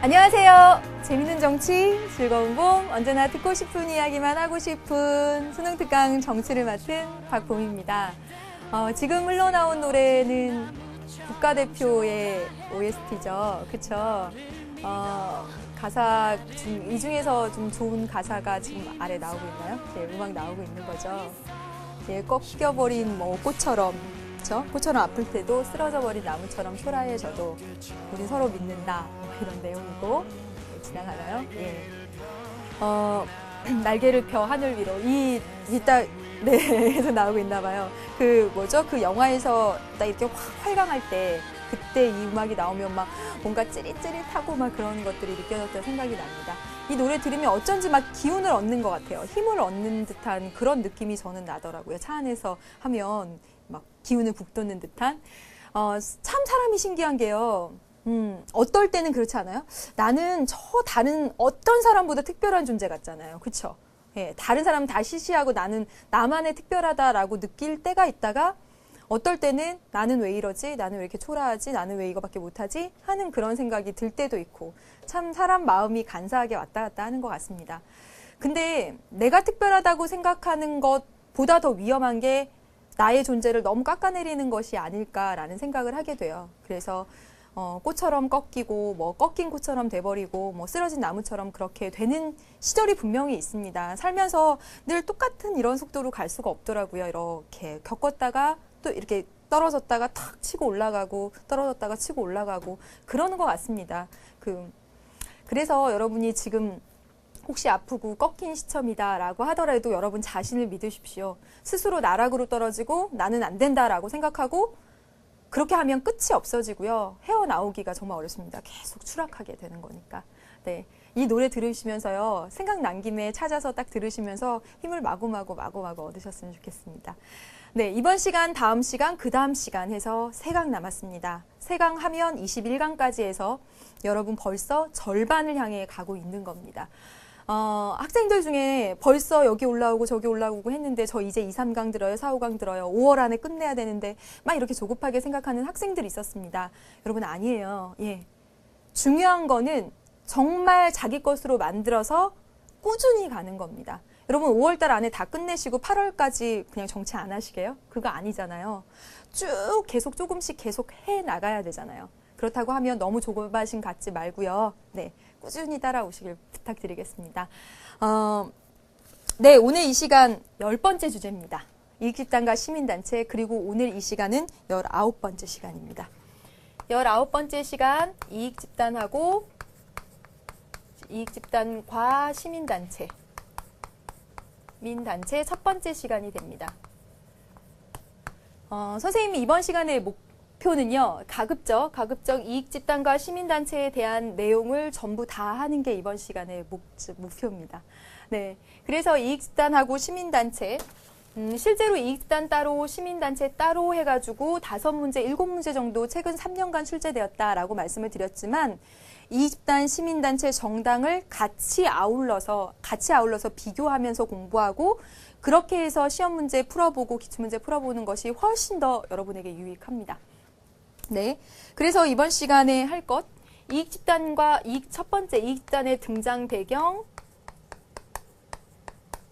안녕하세요. 재밌는 정치, 즐거운 봄, 언제나 듣고 싶은 이야기만 하고 싶은 수능특강 정치를 맡은 박봄입니다. 지금 흘러나온 노래는 국가대표의 OST죠. 그쵸? 가사, 지금 이 중에서 좀 좋은 가사가 지금 아래 나오고 있나요? 네, 음악 나오고 있는 거죠. 예, 꺾여버린 꽃처럼, 그쵸? 꽃처럼 아플 때도 쓰러져버린 나무처럼 초라해져도 우린 서로 믿는다. 이런 내용이고, 네, 지나가나요? 예. 날개를 펴 하늘 위로. 네, 에서 나오고 있나 봐요. 그 영화에서 딱 이렇게 활강할 때, 그때 이 음악이 나오면 막 뭔가 찌릿찌릿하고 막 그런 것들이 느껴졌던 생각이 납니다. 이 노래 들으면 어쩐지 막 기운을 얻는 것 같아요. 힘을 얻는 듯한 그런 느낌이 저는 나더라고요. 차 안에서 하면 막 기운을 북돋는 듯한. 참 사람이 신기한 게요. 어떨 때는 그렇지 않아요? 나는 다른 어떤 사람보다 특별한 존재 같잖아요. 그쵸? 예, 다른 사람은 다 시시하고 나는 나만의 특별하다라고 느낄 때가 있다가 어떨 때는 나는 왜 이러지? 나는 왜 이렇게 초라하지? 나는 왜 이거밖에 못하지? 하는 그런 생각이 들 때도 있고 참 사람 마음이 간사하게 왔다 갔다 하는 것 같습니다. 근데 내가 특별하다고 생각하는 것보다 더 위험한 게 나의 존재를 너무 깎아내리는 것이 아닐까라는 생각을 하게 돼요. 그래서 꽃처럼 꺾이고 꺾인 꽃처럼 돼버리고 쓰러진 나무처럼 그렇게 되는 시절이 분명히 있습니다. 살면서 늘 똑같은 이런 속도로 갈 수가 없더라고요. 이렇게 겪었다가 또 이렇게 떨어졌다가 탁 치고 올라가고 떨어졌다가 치고 올라가고 그러는 것 같습니다. 그래서 여러분이 지금 혹시 아프고 꺾인 시점이다라고 하더라도 여러분 자신을 믿으십시오. 스스로 나락으로 떨어지고 나는 안 된다라고 생각하고 그렇게 하면 끝이 없어지고요. 헤어나오기가 정말 어렵습니다. 계속 추락하게 되는 거니까. 네, 이 노래 들으시면서요. 생각난 김에 찾아서 딱 들으시면서 힘을 마구마구 얻으셨으면 좋겠습니다. 네, 이번 시간, 다음 시간, 그 다음 시간 해서 3강 남았습니다. 3강 하면 21강까지 해서 여러분 벌써 절반을 향해 가고 있는 겁니다. 학생들 중에 벌써 여기 올라오고 저기 올라오고 했는데 저 이제 2, 3강 들어요, 4, 5강 들어요, 5월 안에 끝내야 되는데 막 이렇게 조급하게 생각하는 학생들이 있었습니다. 여러분 아니에요. 예, 중요한 거는 정말 자기 것으로 만들어서 꾸준히 가는 겁니다. 여러분 5월달 안에 다 끝내시고 8월까지 그냥 정치 안 하시게요? 그거 아니잖아요. 쭉 계속 조금씩 계속 해 나가야 되잖아요. 그렇다고 하면 너무 조급하신 갖지 말고요. 네, 꾸준히 따라오시길 부탁드리겠습니다. 네, 오늘 이 시간 10번째 주제입니다. 이익집단과 시민단체, 그리고 오늘 이 시간은 19번째 시간입니다. 19번째 시간, 이익집단과 시민단체, 민단체 첫 번째 시간이 됩니다. 선생님이 이번 시간의 목표는요, 가급적 이익집단과 시민단체에 대한 내용을 전부 다 하는 게 이번 시간의 목표입니다. 네, 그래서 이익집단하고 시민단체, 실제로 이익집단 따로, 시민단체 따로 해가지고 5문제, 7문제 정도 최근 3년간 출제되었다라고 말씀을 드렸지만, 이익집단, 시민단체, 정당을 같이 아울러서 비교하면서 공부하고 그렇게 해서 시험 문제 풀어보고 기출문제 풀어보는 것이 훨씬 더 여러분에게 유익합니다. 네, 그래서 이번 시간에 할 것, 첫 번째 이익집단의 등장 배경,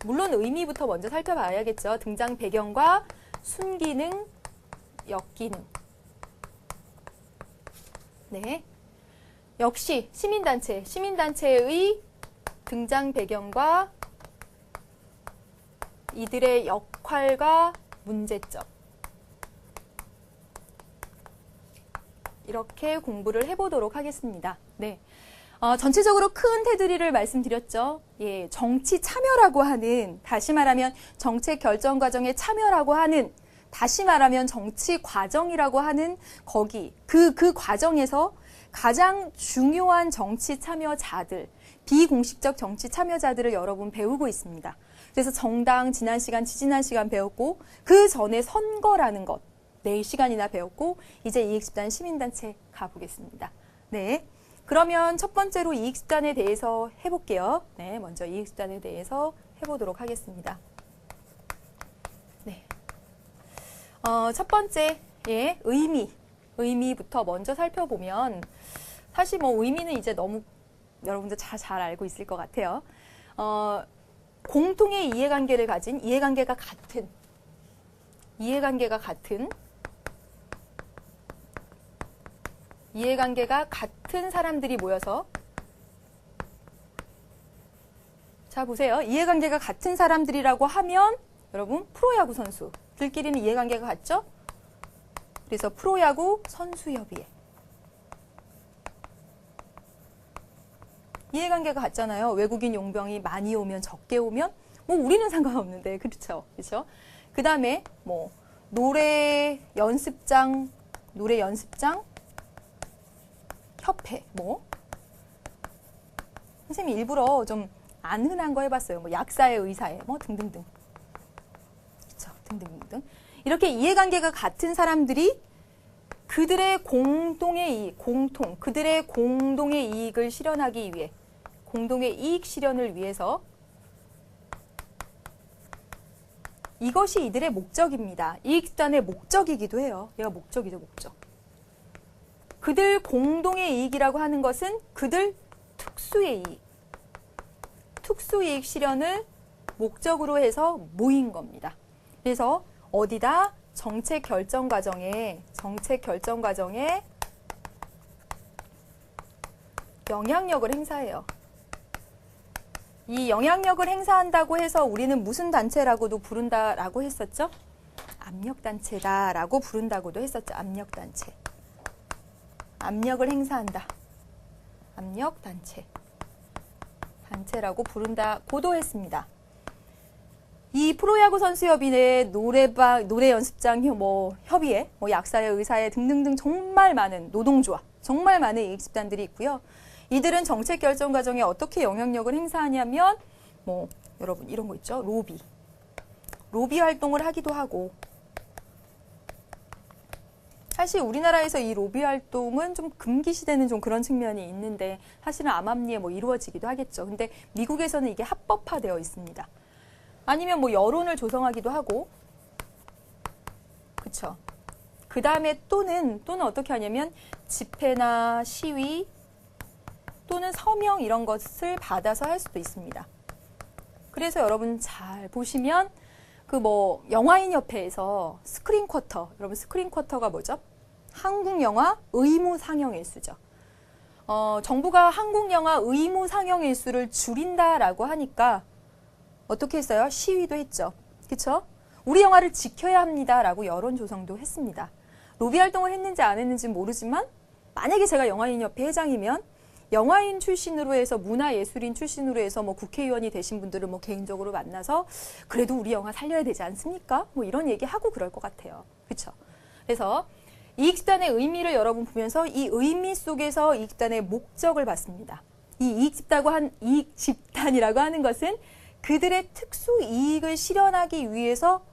물론 의미부터 먼저 살펴봐야겠죠. 등장 배경과 순기능, 역기능. 네. 역시 시민단체의 등장 배경과 이들의 역할과 문제점. 이렇게 공부를 해보도록 하겠습니다. 네. 전체적으로 큰 테두리를 말씀드렸죠. 예, 정치 참여라고 하는, 다시 말하면 정책 결정 과정에 참여라고 하는, 다시 말하면 정치 과정이라고 하는 그 과정에서 가장 중요한 정치 참여자들, 비공식적 정치 참여자들을 여러분 배우고 있습니다. 그래서 정당 지난 시간, 지지난 시간 배웠고 그 전에 선거라는 것 4시간이나 배웠고 이제 이익집단 시민단체 가보겠습니다. 네, 그러면 첫 번째로 이익집단에 대해서 해볼게요. 네, 먼저 이익집단에 대해서 해보도록 하겠습니다. 네, 첫 번째 의미부터 먼저 살펴보면 사실 의미는 이제 너무 여러분들 잘 알고 있을 것 같아요. 공통의 이해관계를 가진 이해관계가 같은 사람들이 모여서 자 보세요. 이해관계가 같은 사람들이라고 하면 여러분 프로야구 선수들끼리는 이해관계가 같죠? 그래서 프로야구 선수협의회 이해관계가 같잖아요. 외국인 용병이 많이 오면 적게 오면 뭐 우리는 상관없는데 그렇죠, 그렇죠? 그 다음에 뭐 노래 연습장 협회 뭐 선생님이 일부러 좀 안 흔한 거 해봤어요. 뭐 약사회, 의사회 뭐 등등등, 그렇죠, 등등등 이렇게 이해관계가 같은 사람들이 그들의 공동의 이익을 실현하기 위해 공동의 이익 실현을 위해서 이것이 이들의 목적입니다. 이익집단의 목적이기도 해요. 얘가 목적이죠, 목적. 그들 공동의 이익이라고 하는 것은 그들 특수의 특수이익 실현을 목적으로 해서 모인 겁니다. 그래서 어디다? 정책 결정 과정에 영향력을 행사해요. 이 영향력을 행사한다고 해서 우리는 무슨 단체라고도 부른다라고 했었죠? 압력단체다라고 부른다고도 했었죠. 압력단체. 압력을 행사한다. 압력단체. 단체라고 부른다고도 했습니다. 이 프로야구 선수협의회, 노래 연습장 협의회, 약사회, 의사회 등등등 정말 많은 노동조합, 정말 많은 이익집단들이 있고요. 이들은 정책 결정 과정에 어떻게 영향력을 행사하냐면 여러분 이런 거 있죠. 로비 활동을 하기도 하고 사실 우리나라에서 이 로비 활동은 좀 금기시되는 좀 그런 측면이 있는데 사실은 암암리에 이루어지기도 하겠죠. 근데 미국에서는 이게 합법화되어 있습니다. 아니면 여론을 조성하기도 하고, 그쵸? 그 다음에 또는 어떻게 하냐면 집회나 시위 또는 서명 이런 것을 받아서 할 수도 있습니다. 그래서 여러분 잘 보시면 영화인협회에서 스크린쿼터, 여러분 스크린쿼터가 뭐죠? 한국영화 의무 상영 일수죠. 정부가 한국영화 의무 상영 일수를 줄인다라고 하니까 어떻게 했어요? 시위도 했죠. 그쵸? 우리 영화를 지켜야 합니다라고 여론 조성도 했습니다. 로비 활동을 했는지 안 했는지는 모르지만 만약에 제가 영화인협회 회장이면 영화인 출신으로 해서 문화예술인 출신으로 해서 국회의원이 되신 분들을 개인적으로 만나서 그래도 우리 영화 살려야 되지 않습니까? 이런 얘기하고 그럴 것 같아요. 그렇죠? 그래서 이익집단의 의미를 여러분 보면서 이 의미 속에서 이익집단의 목적을 봤습니다. 이 이익집단이라고 하는 것은 그들의 특수 이익을 실현하기 위해서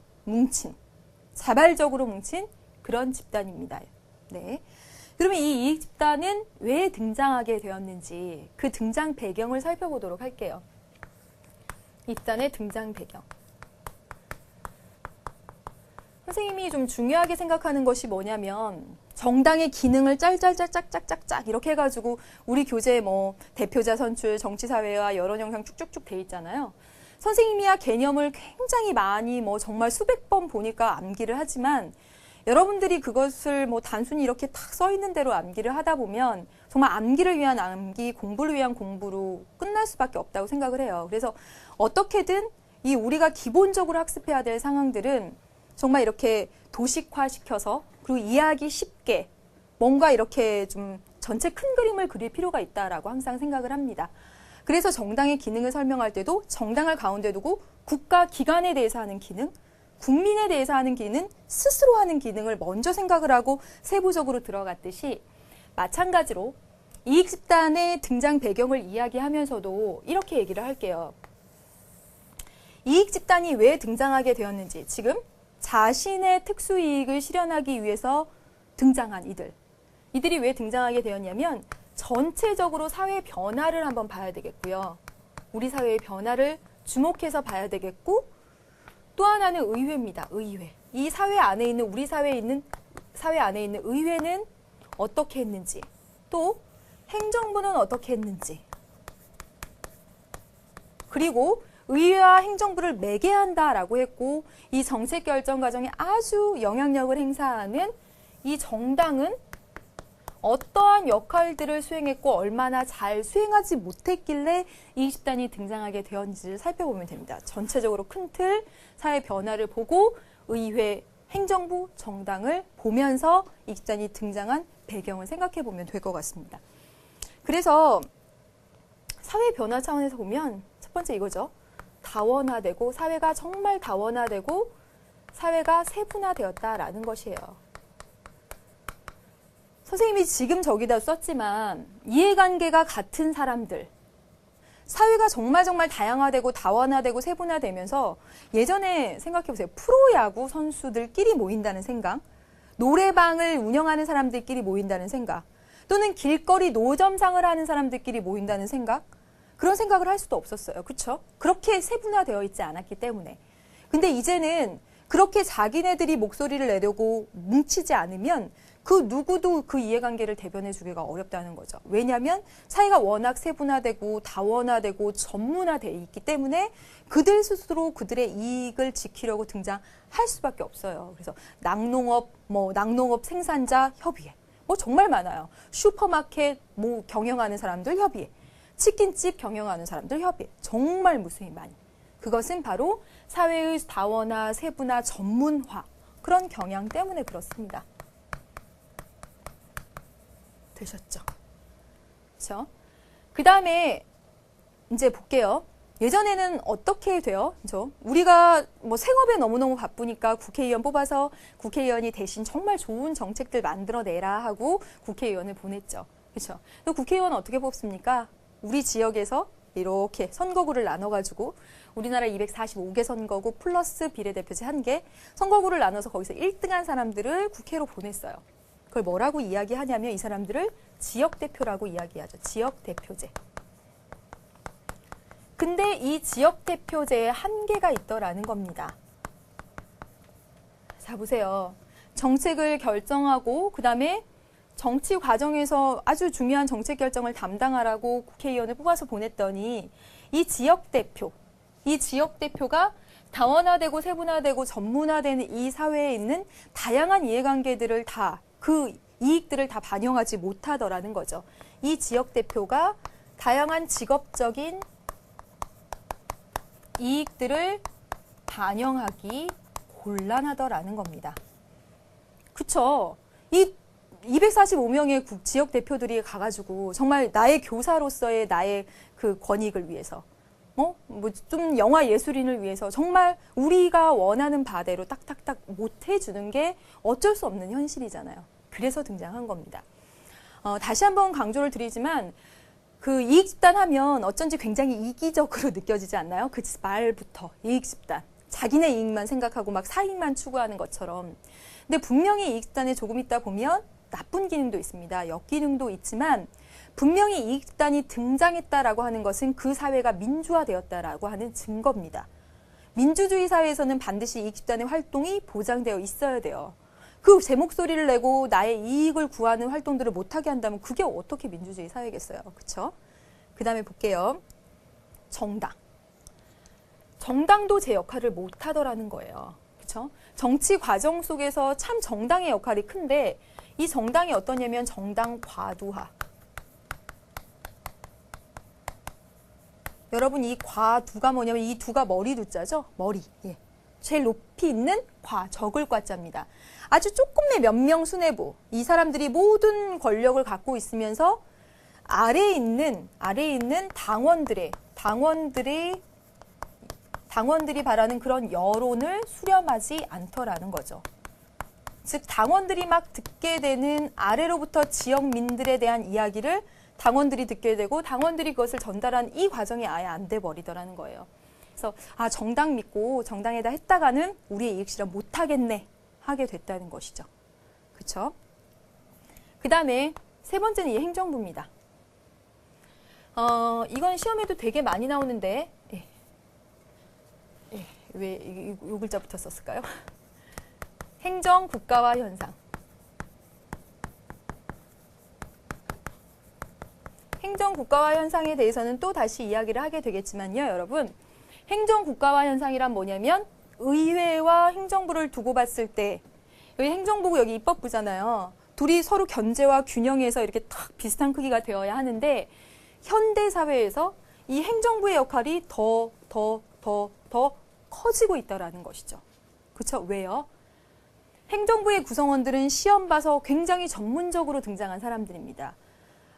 자발적으로 뭉친 그런 집단입니다. 네. 그러면 이 이익집단은 왜 등장하게 되었는지 그 등장 배경을 살펴보도록 할게요. 이 집단의 등장 배경. 선생님이 좀 중요하게 생각하는 것이 뭐냐면 정당의 기능을 짤짤짤짝짝짝짝 이렇게 해가지고 우리 교재에 대표자 선출, 정치사회와 여론 영상 쭉쭉쭉 돼 있잖아요. 선생님이야 개념을 굉장히 많이 정말 수백 번 보니까 암기를 하지만 여러분들이 그것을 단순히 이렇게 탁 써 있는 대로 암기를 하다 보면 정말 암기를 위한 암기, 공부를 위한 공부로 끝날 수밖에 없다고 생각을 해요. 그래서 어떻게든 이 우리가 기본적으로 학습해야 될 상황들은 정말 이렇게 도식화시켜서 그리고 이해하기 쉽게 뭔가 이렇게 좀 전체 큰 그림을 그릴 필요가 있다라고 항상 생각을 합니다. 그래서 정당의 기능을 설명할 때도 정당을 가운데 두고 국가 기관에 대해서 하는 기능, 국민에 대해서 하는 기능, 스스로 하는 기능을 먼저 생각을 하고 세부적으로 들어갔듯이 마찬가지로 이익집단의 등장 배경을 이야기하면서도 이렇게 얘기를 할게요. 이익집단이 왜 등장하게 되었는지 지금 자신의 특수이익을 실현하기 위해서 등장한 이들이 왜 등장하게 되었냐면 전체적으로 사회 변화를 한번 봐야 되겠고요. 우리 사회의 변화를 주목해서 봐야 되겠고 또 하나는 의회입니다. 의회. 이 사회 안에 있는 우리 사회 안에 있는 의회는 어떻게 했는지 또 행정부는 어떻게 했는지 그리고 의회와 행정부를 매개한다라고 했고 이 정책 결정 과정에 아주 영향력을 행사하는 이 정당은 어떠한 역할들을 수행했고 얼마나 잘 수행하지 못했길래 이 집단이 등장하게 되었는지를 살펴보면 됩니다. 전체적으로 큰 틀, 사회 변화를 보고 의회, 행정부, 정당을 보면서 이 집단이 등장한 배경을 생각해 보면 될 것 같습니다. 그래서 사회 변화 차원에서 보면 첫 번째 이거죠. 다원화되고 사회가 정말 다원화되고 사회가 세분화되었다라는 것이에요. 선생님이 지금 저기다 썼지만 이해관계가 같은 사람들, 사회가 정말 다양화되고 다원화되고 세분화되면서 예전에 생각해보세요. 프로야구 선수들끼리 모인다는 생각, 노래방을 운영하는 사람들끼리 모인다는 생각, 또는 길거리 노점상을 하는 사람들끼리 모인다는 생각, 그런 생각을 할 수도 없었어요. 그렇죠? 그렇게 세분화되어 있지 않았기 때문에. 근데 이제는 그렇게 자기네들이 목소리를 내려고 뭉치지 않으면 그 누구도 그 이해관계를 대변해 주기가 어렵다는 거죠. 왜냐하면 사회가 워낙 세분화되고 다원화되고 전문화되어 있기 때문에 그들 스스로 그들의 이익을 지키려고 등장할 수밖에 없어요. 그래서 낙농업 생산자 협의회, 정말 많아요. 슈퍼마켓 경영하는 사람들 협의회, 치킨집 경영하는 사람들 협의회, 정말 무수히 많이. 그것은 바로 사회의 다원화, 세분화, 전문화 그런 경향 때문에 그렇습니다. 되셨죠? 그렇죠? 그 다음에 이제 볼게요. 예전에는 어떻게 돼요? 그렇죠? 우리가 생업에 너무너무 바쁘니까 국회의원 뽑아서 국회의원이 대신 정말 좋은 정책들 만들어내라 하고 국회의원을 보냈죠. 그렇죠? 또 국회의원은 어떻게 뽑습니까? 우리 지역에서 이렇게 선거구를 나눠가지고 우리나라 245개 선거구 플러스 비례대표제 1개 선거구를 나눠서 거기서 1등한 사람들을 국회로 보냈어요. 그걸 뭐라고 이야기하냐면 이 사람들을 지역대표라고 이야기하죠. 지역대표제. 근데 이 지역대표제에 한계가 있더라는 겁니다. 자, 보세요. 정책을 결정하고 그다음에 정치 과정에서 아주 중요한 정책 결정을 담당하라고 국회의원을 뽑아서 보냈더니 이 지역대표가 다원화되고 세분화되고 전문화되는 이 사회에 있는 다양한 이해관계들을 그 이익들을 다 반영하지 못하더라는 거죠. 이 지역대표가 다양한 직업적인 이익들을 반영하기 곤란하더라는 겁니다. 그쵸? 이 245명의 지역대표들이 가가지고 정말 나의 교사로서의 나의 그 권익을 위해서 좀 영화 예술인을 위해서 정말 우리가 원하는 바대로 딱딱딱 못 해주는 게 어쩔 수 없는 현실이잖아요. 그래서 등장한 겁니다. 다시 한번 강조를 드리지만 그 이익집단 하면 어쩐지 굉장히 이기적으로 느껴지지 않나요? 그 말부터 이익집단. 자기네 이익만 생각하고 막 사익만 추구하는 것처럼. 근데 분명히 이익집단에 조금 있다 보면 나쁜 기능도 있습니다. 역기능도 있지만 분명히 이익집단이 등장했다라고 하는 것은 그 사회가 민주화되었다라고 하는 증거입니다. 민주주의 사회에서는 반드시 이익집단의 활동이 보장되어 있어야 돼요. 그 제 목소리를 내고 나의 이익을 구하는 활동들을 못하게 한다면 그게 어떻게 민주주의 사회겠어요. 그렇죠? 그 다음에 볼게요. 정당도 제 역할을 못하더라는 거예요. 그렇죠? 정치 과정 속에서 참 정당의 역할이 큰데 이 정당이 어떠냐면 정당 과두화. 여러분 이 과두가 뭐냐면 이 두가 머리 두자죠? 머리. 예. 제일 높이 있는 적을 과자입니다. 아주 조금의 몇 명 수뇌부. 이 사람들이 모든 권력을 갖고 있으면서 아래에 있는 당원들이 바라는 그런 여론을 수렴하지 않더라는 거죠. 즉 당원들이 막 듣게 되는 아래로부터 지역민들에 대한 이야기를 당원들이 듣게 되고 당원들이 그것을 전달한 이 과정이 아예 안 돼 버리더라는 거예요. 그래서 정당 믿고 정당에다 했다가는 우리의 이익 실현 못하겠네 하게 됐다는 것이죠. 그렇죠? 그 다음에 세 번째는 이 행정부입니다. 이건 시험에도 되게 많이 나오는데 왜 이 글자부터 썼을까요? 행정 국가화 현상. 행정국가화 현상에 대해서는 또 다시 이야기를 하게 되겠지만요, 여러분. 행정국가화 현상이란 뭐냐면 의회와 행정부를 두고 봤을 때 여기 행정부고 여기 입법부잖아요. 둘이 서로 견제와 균형해서 이렇게 탁 비슷한 크기가 되어야 하는데 현대 사회에서 이 행정부의 역할이 더 커지고 있다라는 것이죠. 그렇죠? 왜요? 행정부의 구성원들은 시험 봐서 굉장히 전문적으로 등장한 사람들입니다.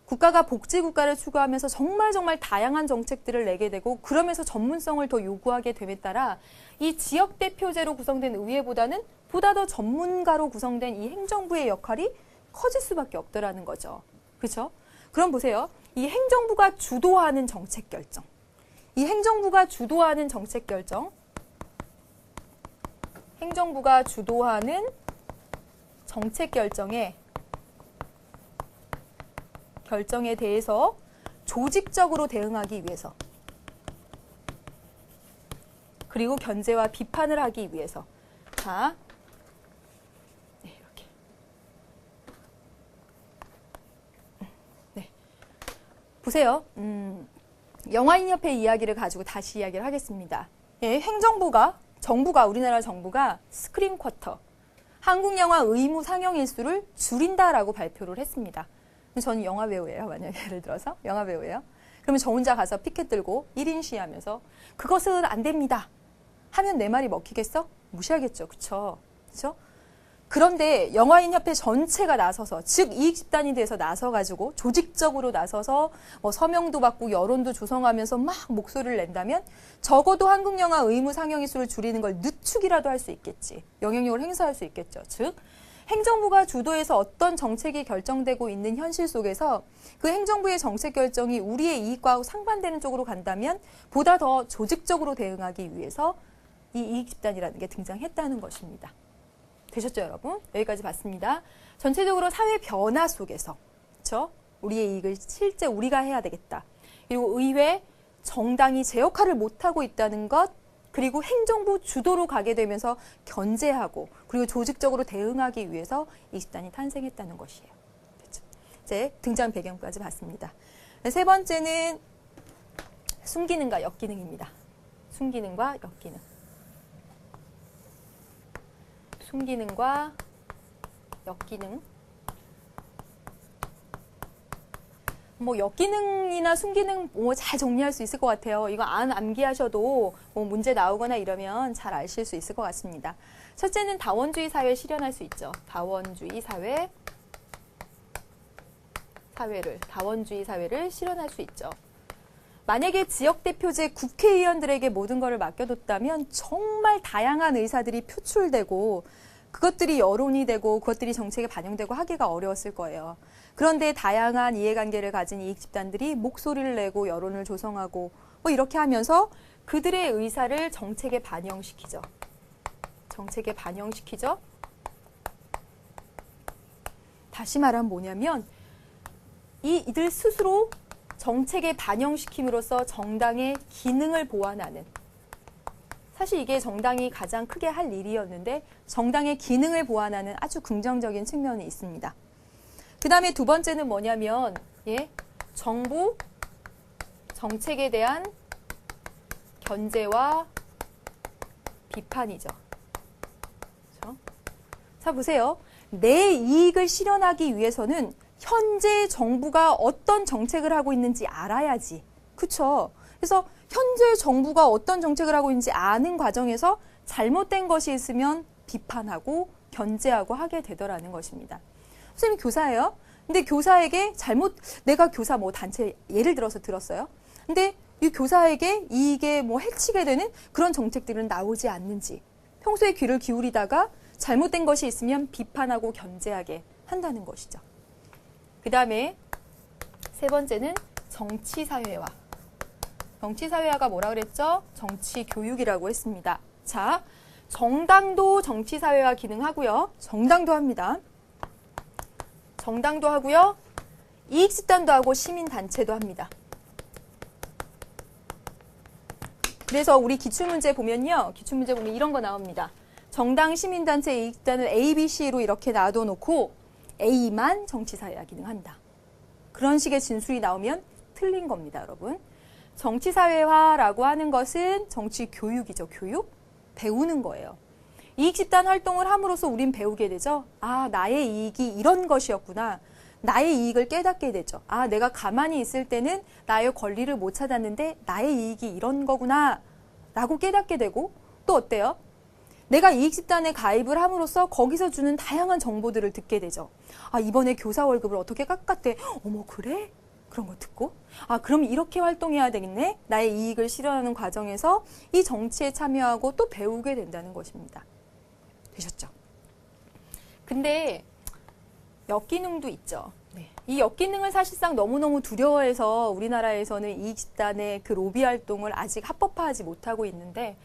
국가가 복지국가를 추구하면서 정말 다양한 정책들을 내게 되고 그러면서 전문성을 더 요구하게 됨에 따라 이 지역 대표제로 구성된 의회보다는 보다 더 전문가로 구성된 이 행정부의 역할이 커질 수밖에 없더라는 거죠. 그렇죠? 그럼 보세요. 이 행정부가 주도하는 정책 결정. 이 행정부가 주도하는 정책 결정. 행정부가 주도하는 정책 결정에 대해서 조직적으로 대응하기 위해서 그리고 견제와 비판을 하기 위해서 자, 네, 이렇게 네, 보세요. 영화인협회 이야기를 가지고 다시 이야기를 하겠습니다. 예, 정부가 우리나라 정부가 스크린 쿼터 한국 영화 의무 상영 일수를 줄인다라고 발표를 했습니다. 저는 영화 배우예요. 만약에 예를 들어서 영화 배우예요. 그러면 저 혼자 가서 피켓 들고 1인 시위하면서 그것은 안 됩니다. 하면 내 말이 먹히겠어? 무시하겠죠. 그쵸? 그런데 영화인협회 전체가 나서서 즉 이익집단이 돼서 나서가지고 조직적으로 나서서 뭐 서명도 받고 여론도 조성하면서 막 목소리를 낸다면 적어도 한국 영화 의무 상영 일수를 줄이는 걸 늦추기라도 할 수 있겠지. 영향력을 행사할 수 있겠죠. 즉 행정부가 주도해서 어떤 정책이 결정되고 있는 현실 속에서 그 행정부의 정책 결정이 우리의 이익과 상반되는 쪽으로 간다면 보다 더 조직적으로 대응하기 위해서 이 이익집단이라는 게 등장했다는 것입니다. 되셨죠, 여러분? 여기까지 봤습니다. 전체적으로 사회 변화 속에서 그렇죠? 우리의 이익을 실제 우리가 해야 되겠다. 그리고 의회, 정당이 제 역할을 못하고 있다는 것 그리고 행정부 주도로 가게 되면서 견제하고 그리고 조직적으로 대응하기 위해서 이 집단이 탄생했다는 것이에요. 그렇죠? 이제 등장 배경까지 봤습니다. 세 번째는 순기능과 역기능입니다. 순기능과 역기능. 순기능과 역기능. 뭐 역기능이나 순기능 뭐 잘 정리할 수 있을 것 같아요. 이거 안 암기하셔도 뭐 문제 나오거나 이러면 잘 아실 수 있을 것 같습니다. 첫째는 다원주의 사회 실현할 수 있죠. 다원주의 사회를 실현할 수 있죠. 만약에 지역대표제 국회의원들에게 모든 것을 맡겨뒀다면 정말 다양한 의사들이 표출되고 그것들이 여론이 되고 그것들이 정책에 반영되고 하기가 어려웠을 거예요. 그런데 다양한 이해관계를 가진 이익집단들이 목소리를 내고 여론을 조성하고 뭐 이렇게 하면서 그들의 의사를 정책에 반영시키죠. 다시 말하면 뭐냐면 이들 스스로 정책에 반영시킴으로써 정당의 기능을 보완하는 사실 이게 정당이 가장 크게 할 일이었는데 정당의 기능을 보완하는 아주 긍정적인 측면이 있습니다. 그 다음에 두 번째는 뭐냐면 정부 정책에 대한 견제와 비판이죠. 그렇죠? 자 보세요. 내 이익을 실현하기 위해서는 현재 정부가 어떤 정책을 하고 있는지 알아야지. 그렇죠? 그래서 현재 정부가 어떤 정책을 하고 있는지 아는 과정에서 잘못된 것이 있으면 비판하고 견제하고 하게 되더라는 것입니다. 선생님이 교사예요. 근데 교사에게 내가 교사 뭐 단체 예를 들어서 들었어요. 근데 이 교사에게 이게 뭐 해치게 되는 그런 정책들은 나오지 않는지 평소에 귀를 기울이다가 잘못된 것이 있으면 비판하고 견제하게 한다는 것이죠. 그 다음에 세 번째는 정치사회화. 정치사회화가 뭐라 그랬죠? 정치교육이라고 했습니다. 자, 정당도 정치사회화 기능하고요. 정당도 합니다. 정당도 하고요. 이익집단도 하고 시민단체도 합니다. 그래서 우리 기출문제 보면요. 기출문제 보면 이런 거 나옵니다. 정당, 시민단체, 이익집단을 A, B, C로 이렇게 놔둬놓고 A만 정치사회화 기능한다. 그런 식의 진술이 나오면 틀린 겁니다, 여러분. 정치사회화라고 하는 것은 정치 교육이죠. 교육? 배우는 거예요. 이익집단 활동을 함으로써 우린 배우게 되죠. 아, 나의 이익이 이런 것이었구나. 나의 이익을 깨닫게 되죠. 아, 내가 가만히 있을 때는 나의 권리를 못 찾았는데 나의 이익이 이런 거구나 라고 깨닫게 되고, 또 어때요? 내가 이익집단에 가입을 함으로써 거기서 주는 다양한 정보들을 듣게 되죠. 아, 이번에 교사 월급을 어떻게 깎았대? 어머, 그래? 그런 거 듣고, 아, 그럼 이렇게 활동해야 되겠네? 나의 이익을 실현하는 과정에서 이 정치에 참여하고 또 배우게 된다는 것입니다. 되셨죠? 근데 역기능도 있죠. 네. 이 역기능을 사실상 너무너무 두려워해서 우리나라에서는 이익집단의 그 로비 활동을 아직 합법화하지 못하고 있는데,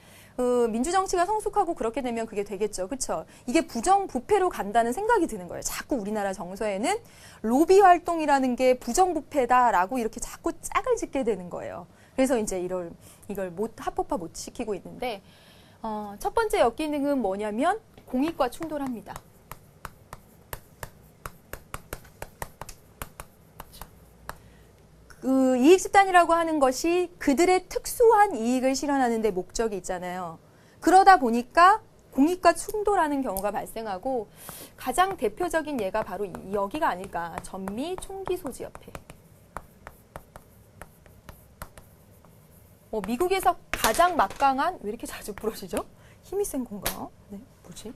민주정치가 성숙하고 그렇게 되면 그게 되겠죠. 그렇죠? 이게 부정부패로 간다는 생각이 드는 거예요. 자꾸 우리나라 정서에는 로비 활동이라는 게 부정부패다라고 이렇게 자꾸 짝을 짓게 되는 거예요. 그래서 이제 이걸 합법화 못 시키고 있는데, 첫 번째 역기능은 뭐냐면 공익과 충돌합니다. 그 이익집단이라고 하는 것이 그들의 특수한 이익을 실현하는 데 목적이 있잖아요. 그러다 보니까 공익과 충돌하는 경우가 발생하고, 가장 대표적인 예가 바로 여기가 아닐까. 전미총기소지협회. 미국에서 가장 막강한, 왜 이렇게 자주 부러지죠? 힘이 센 건가? 네, 뭐지?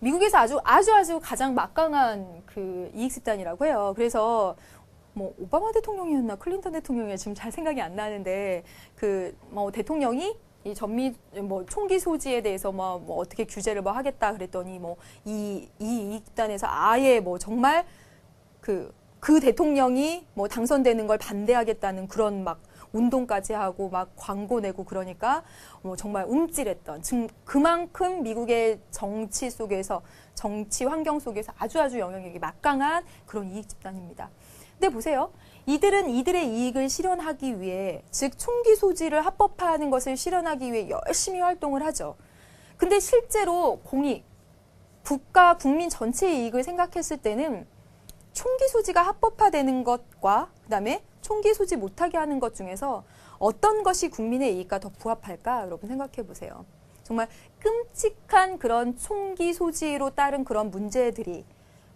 미국에서 아주 가장 막강한 그 이익집단이라고 해요. 그래서 뭐 오바마 대통령이었나 클린턴 대통령이었나 지금 잘 생각이 안 나는데, 그 뭐 대통령이 이 전미 뭐 총기 소지에 대해서 뭐 어떻게 규제를 뭐 하겠다 그랬더니 뭐 이 이익집단에서 아예 뭐 정말 그 대통령이 뭐 당선되는 걸 반대하겠다는 그런 막 운동까지 하고 막 광고 내고, 그러니까 뭐 정말 움찔했던, 그만큼 미국의 정치 속에서, 정치 환경 속에서 아주 영향력이 막강한 그런 이익 집단입니다. 근데 보세요. 이들은 이들의 이익을 실현하기 위해, 즉 총기 소지를 합법화하는 것을 실현하기 위해 열심히 활동을 하죠. 근데 실제로 공익, 국가, 국민 전체의 이익을 생각했을 때는 총기 소지가 합법화되는 것과 그다음에 총기 소지 못하게 하는 것 중에서 어떤 것이 국민의 이익과 더 부합할까? 여러분 생각해 보세요. 정말 끔찍한 그런 총기 소지로 따른 그런 문제들이,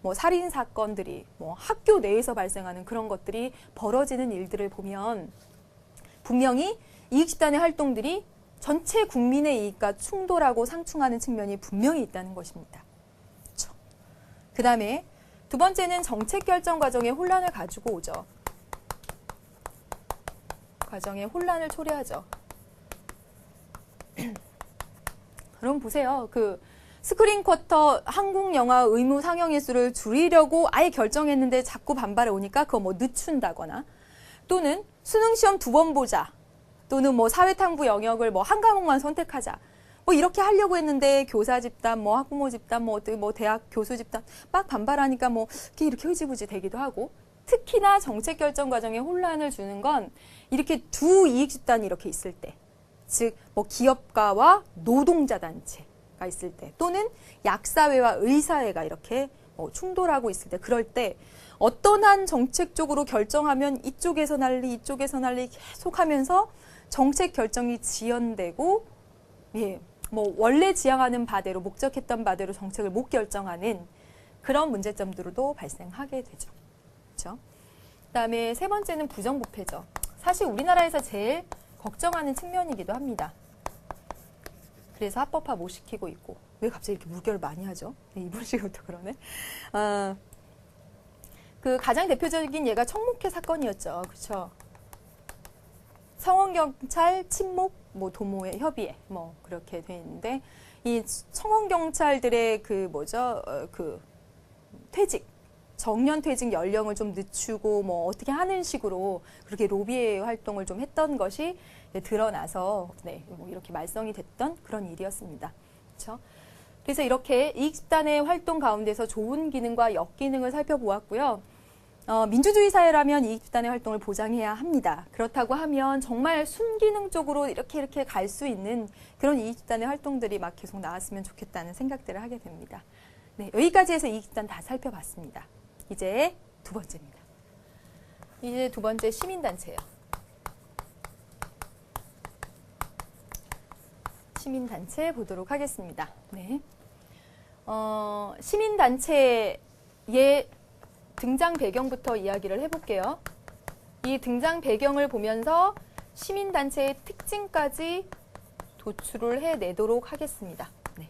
뭐 살인 사건들이, 뭐 학교 내에서 발생하는 그런 것들이 벌어지는 일들을 보면 분명히 이익집단의 활동들이 전체 국민의 이익과 충돌하고 상충하는 측면이 분명히 있다는 것입니다. 그렇죠? 그다음에 두 번째는 정책 결정 과정에 혼란을 가지고 오죠. 과정에 혼란을 초래하죠. 여러분 보세요. 그 스크린 쿼터 한국 영화 의무 상영 횟수를 줄이려고 아예 결정했는데 자꾸 반발이 오니까 그거 뭐 늦춘다거나, 또는 수능 시험 2번 보자, 또는 뭐 사회탐구 영역을 뭐 한 과목만 선택하자, 뭐 이렇게 하려고 했는데 교사 집단, 뭐 학부모 집단, 뭐 대학 교수 집단 막 반발하니까 뭐 이렇게 흐지부지 되기도 하고, 특히나 정책 결정 과정에 혼란을 주는 건 이렇게 두 이익 집단이 이렇게 있을 때, 즉 뭐 기업가와 노동자 단체가 있을 때, 또는 약사회와 의사회가 이렇게 충돌하고 있을 때, 그럴 때 어떤 한 정책 쪽으로 결정하면 이쪽에서 난리 이쪽에서 난리 계속하면서 정책 결정이 지연되고, 뭐 원래 지향하는 바대로, 목적했던 바대로 정책을 못 결정하는 그런 문제점들도 발생하게 되죠. 그렇죠? 그다음에 세 번째는 부정부패죠. 사실 우리나라에서 제일 걱정하는 측면이기도 합니다. 그래서 합법화 못 시키고 있고. 왜 갑자기 이렇게 물결을 많이 하죠? 이번 시간부터 그러네. 그 가장 대표적인 예가 청목회 사건이었죠. 그렇죠? 성원경찰 침묵, 뭐 도모의 협의회, 뭐 그렇게 돼 있는데, 이 청원경찰들의 그 그 퇴직, 정년 퇴직 연령을 좀 늦추고 뭐 어떻게 하는 식으로 그렇게 로비 활동을 좀 했던 것이 드러나서 뭐 이렇게 말썽이 됐던 그런 일이었습니다. 그렇죠? 그래서 이렇게 이익집단의 활동 가운데서 좋은 기능과 역기능을 살펴보았고요. 민주주의 사회라면 이익집단의 활동을 보장해야 합니다. 그렇다고 하면 정말 순기능 쪽으로 이렇게 갈 수 있는 그런 이익집단의 활동들이 막 계속 나왔으면 좋겠다는 생각들을 하게 됩니다. 네, 여기까지 해서 이익집단 다 살펴봤습니다. 이제 두 번째입니다. 이제 두 번째 시민단체예요. 시민단체 보도록 하겠습니다. 네. 시민단체의 등장 배경부터 이야기를 해볼게요. 이 등장 배경을 보면서 시민단체의 특징까지 도출을 해내도록 하겠습니다. 네.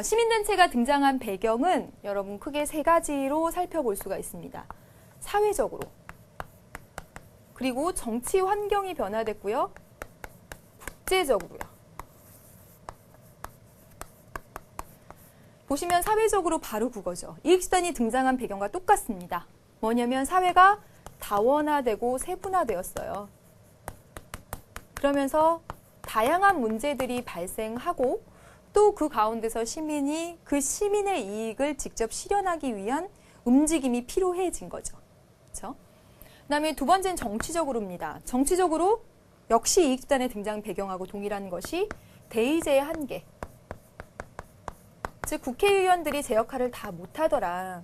시민단체가 등장한 배경은 여러분 크게 세 가지로 살펴볼 수가 있습니다. 사회적으로, 그리고 정치 환경이 변화됐고요. 국제적으로요. 보시면 사회적으로 바로 그거죠. 이익수단이 등장한 배경과 똑같습니다. 뭐냐면 사회가 다원화되고 세분화되었어요. 그러면서 다양한 문제들이 발생하고 또 그 가운데서 시민이 그 시민의 이익을 직접 실현하기 위한 움직임이 필요해진 거죠. 그렇죠? 그다음에 두 번째는 정치적으로입니다. 정치적으로 역시 이익수단의 등장 배경하고 동일한 것이 대의제의 한계. 즉 국회의원들이 제 역할을 다 못하더라.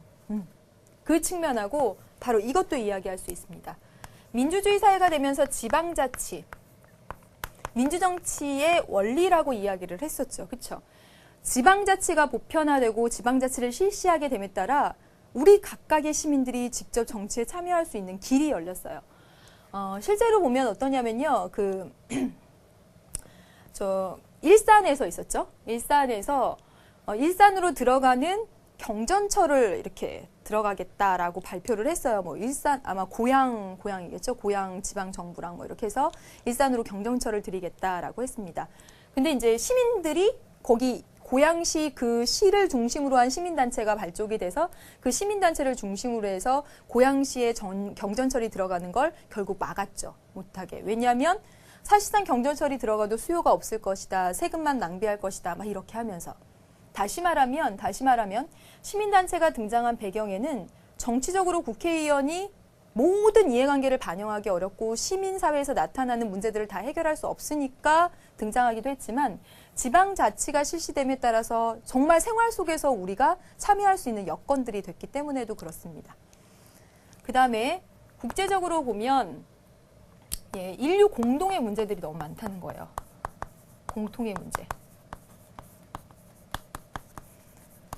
그 측면하고 바로 이것도 이야기할 수 있습니다. 민주주의 사회가 되면서 지방자치, 민주정치의 원리라고 이야기를 했었죠. 그렇죠? 지방자치가 보편화되고 지방자치를 실시하게 됨에 따라 우리 각각의 시민들이 직접 정치에 참여할 수 있는 길이 열렸어요. 실제로 보면 어떠냐면요. 일산에서 있었죠. 일산으로 들어가는 경전철을 이렇게 들어가겠다라고 발표를 했어요. 뭐 일산 아마 고양이겠죠. 고양 지방 정부랑 뭐 이렇게 해서 일산으로 경전철을 드리겠다라고 했습니다. 근데 이제 시민들이 거기 고양시 그 시를 중심으로 한 시민단체가 발족이 돼서 그 시민단체를 중심으로 해서 고양시에 경전철이 들어가는 걸 결국 막았죠. 못하게. 왜냐하면 사실상 경전철이 들어가도 수요가 없을 것이다. 세금만 낭비할 것이다. 막 이렇게 하면서. 다시 말하면 시민단체가 등장한 배경에는 정치적으로 국회의원이 모든 이해관계를 반영하기 어렵고 시민사회에서 나타나는 문제들을 다 해결할 수 없으니까 등장하기도 했지만 지방자치가 실시됨에 따라서 정말 생활 속에서 우리가 참여할 수 있는 여건들이 됐기 때문에도 그렇습니다. 그 다음에 국제적으로 보면 인류 공동의 문제들이 너무 많다는 거예요. 공통의 문제.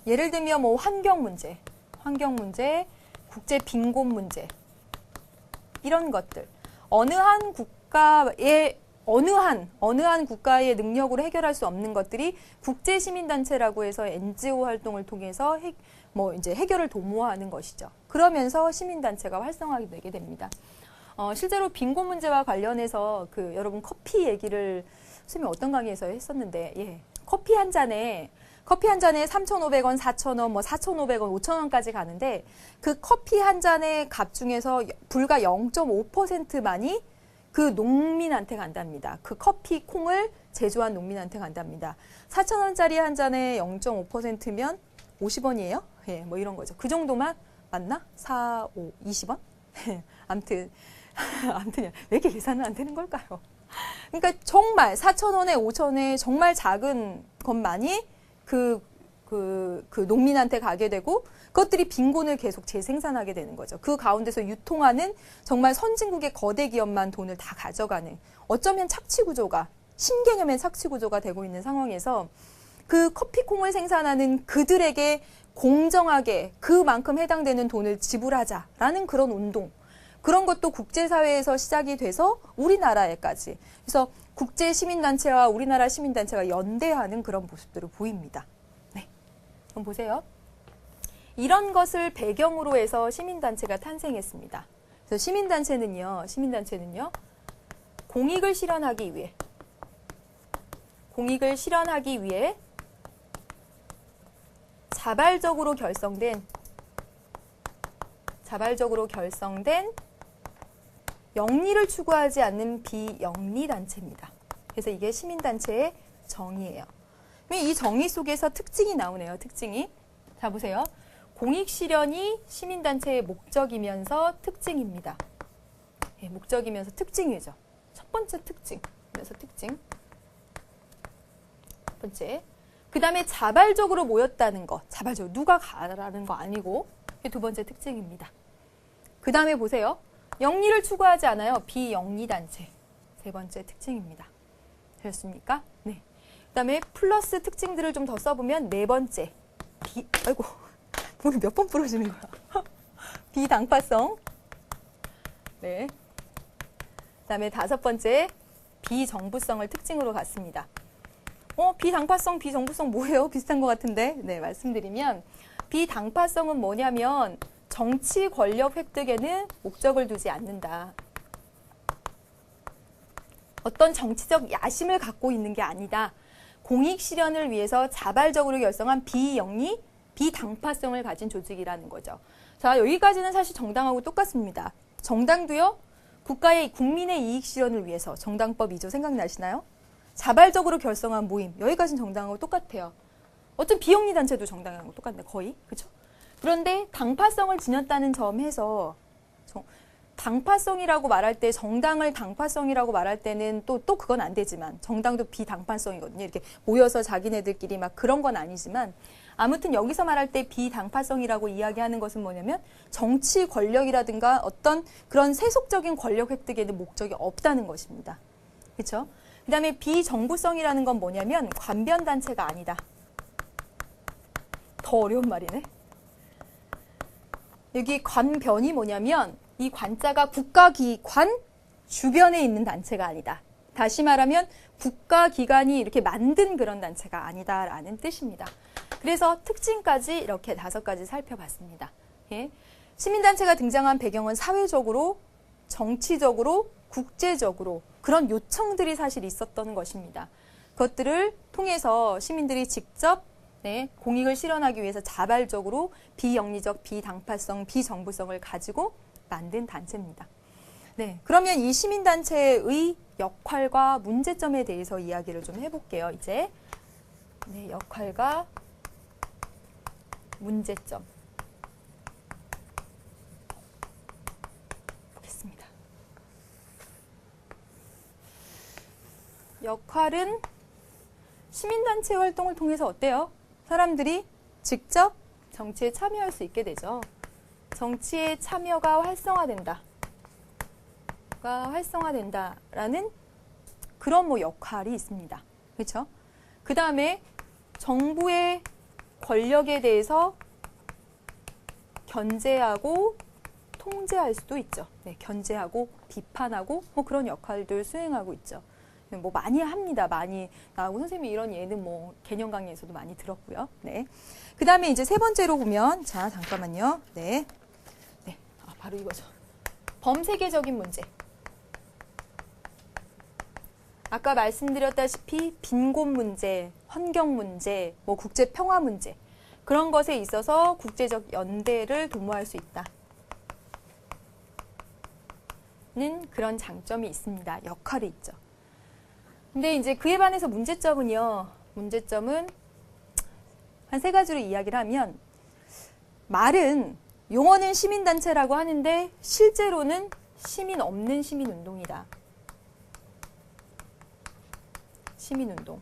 예를 들면 뭐 환경 문제, 국제 빈곤 문제 이런 것들 어느 한 국가의 능력으로 해결할 수 없는 것들이 국제 시민단체라고 해서 NGO 활동을 통해서 해결을 도모하는 것이죠. 그러면서 시민단체가 활성화되게 됩니다. 실제로 빈곤 문제와 관련해서 여러분 커피 얘기를 선생님이 어떤 강의에서 했었는데 커피 한 잔에 3,500원, 4,000원, 4,500원, 5,000원까지 가는데 그 커피 한 잔의 값 중에서 불과 0.5%만이 그 농민한테 간답니다. 그 커피 콩을 제조한 농민한테 간답니다. 4,000원짜리 한 잔에 0.5%면 50원이에요? 뭐 이런 거죠. 그 정도만 맞나? 4, 5, 20원? 아무튼 왜 이렇게 계산은 안 되는 걸까요? 그러니까 정말 4,000원에 5,000원에 정말 작은 것만이 그 농민한테 가게 되고 그것들이 빈곤을 계속 재생산하게 되는 거죠. 그 가운데서 유통하는 정말 선진국의 거대 기업만 돈을 다 가져가는 어쩌면 착취구조가 신개념의 착취구조가 되고 있는 상황에서 그 커피콩을 생산하는 그들에게 공정하게 그만큼 해당되는 돈을 지불하자라는 그런 운동 그런 것도 국제사회에서 시작이 돼서 우리나라에까지 그래서 국제시민단체와 우리나라 시민단체가 연대하는 그런 모습들을 보입니다. 네, 그럼 보세요. 이런 것을 배경으로 해서 시민단체가 탄생했습니다. 그래서 시민단체는요, 공익을 실현하기 위해 자발적으로 결성된 영리를 추구하지 않는 비영리단체입니다. 그래서 이게 시민단체의 정의예요. 이 정의 속에서 특징이 나오네요. 특징이. 자, 보세요. 공익실현이 시민단체의 목적이면서 특징입니다. 목적이면서 특징이죠. 첫 번째 특징. 그래서 특징. 첫 번째. 그 다음에 자발적으로 모였다는 거. 자발적으로. 누가 가라는 거 아니고. 이게 두 번째 특징입니다. 그 다음에 보세요. 영리를 추구하지 않아요. 비영리 단체. 세 번째 특징입니다. 되셨습니까? 네. 그다음에 플러스 특징들을 좀 더 써보면 네 번째. 아이고, 오늘 몇 번 부러지는 거야. 비당파성. 네. 그다음에 다섯 번째, 비정부성을 특징으로 갖습니다. 비당파성, 비정부성 뭐예요? 비슷한 것 같은데. 네, 말씀드리면 비당파성은 뭐냐면 정치 권력 획득에는 목적을 두지 않는다. 어떤 정치적 야심을 갖고 있는 게 아니다. 공익 실현을 위해서 자발적으로 결성한 비영리, 비당파성을 가진 조직이라는 거죠. 자, 여기까지는 사실 정당하고 똑같습니다. 정당도요, 국민의 이익 실현을 위해서 정당법 2조 생각나시나요? 자발적으로 결성한 모임, 여기까지는 정당하고 똑같아요. 어떤 비영리 단체도 정당하고 똑같네, 거의. 그렇죠? 그런데 당파성을 지녔다는 점에서 당파성이라고 말할 때 정당을 당파성이라고 말할 때는 또 그건 안 되지만 정당도 비당파성이거든요. 이렇게 모여서 자기네들끼리 막 그런 건 아니지만 아무튼 여기서 말할 때 비당파성이라고 이야기하는 것은 뭐냐면 정치 권력이라든가 어떤 그런 세속적인 권력 획득에는 목적이 없다는 것입니다. 그렇죠? 그다음에 비정부성이라는 건 뭐냐면 관변단체가 아니다. 더 어려운 말이네. 여기 관변이 뭐냐면 이 관자가 국가기관 주변에 있는 단체가 아니다. 다시 말하면 국가기관이 이렇게 만든 그런 단체가 아니다라는 뜻입니다. 그래서 특징까지 이렇게 5가지 살펴봤습니다. 예. 시민단체가 등장한 배경은 사회적으로, 정치적으로, 국제적으로 그런 요청들이 사실 있었던 것입니다. 그것들을 통해서 시민들이 직접 공익을 실현하기 위해서 자발적으로 비영리적, 비당파성, 비정부성을 가지고 만든 단체입니다. 네, 그러면 이 시민단체의 역할과 문제점에 대해서 이야기를 좀 해볼게요. 이제 역할과 문제점 보겠습니다. 역할은 시민단체 활동을 통해서 어때요? 사람들이 직접 정치에 참여할 수 있게 되죠. 정치의 참여가 활성화된다라는 그런 역할이 있습니다. 그렇죠? 그 다음에 정부의 권력에 대해서 견제하고 통제할 수도 있죠. 네, 견제하고 비판하고 그런 역할들 수행하고 있죠. 많이 합니다. 많이 나오고 선생님이 이런 예는 개념 강의에서도 많이 들었고요. 네. 그 다음에 이제 세 번째로 보면 잠깐만요. 네. 바로 이거죠. 범세계적인 문제. 아까 말씀드렸다시피 빈곤 문제, 환경 문제, 국제 평화 문제 그런 것에 있어서 국제적 연대를 도모할 수 있다는 그런 장점이 있습니다. 역할이 있죠. 근데 이제 그에 반해서 문제점은요. 문제점은 한 3가지로 이야기를 하면 말은 용어는 시민단체라고 하는데 실제로는 시민 없는 시민운동이다. 시민운동.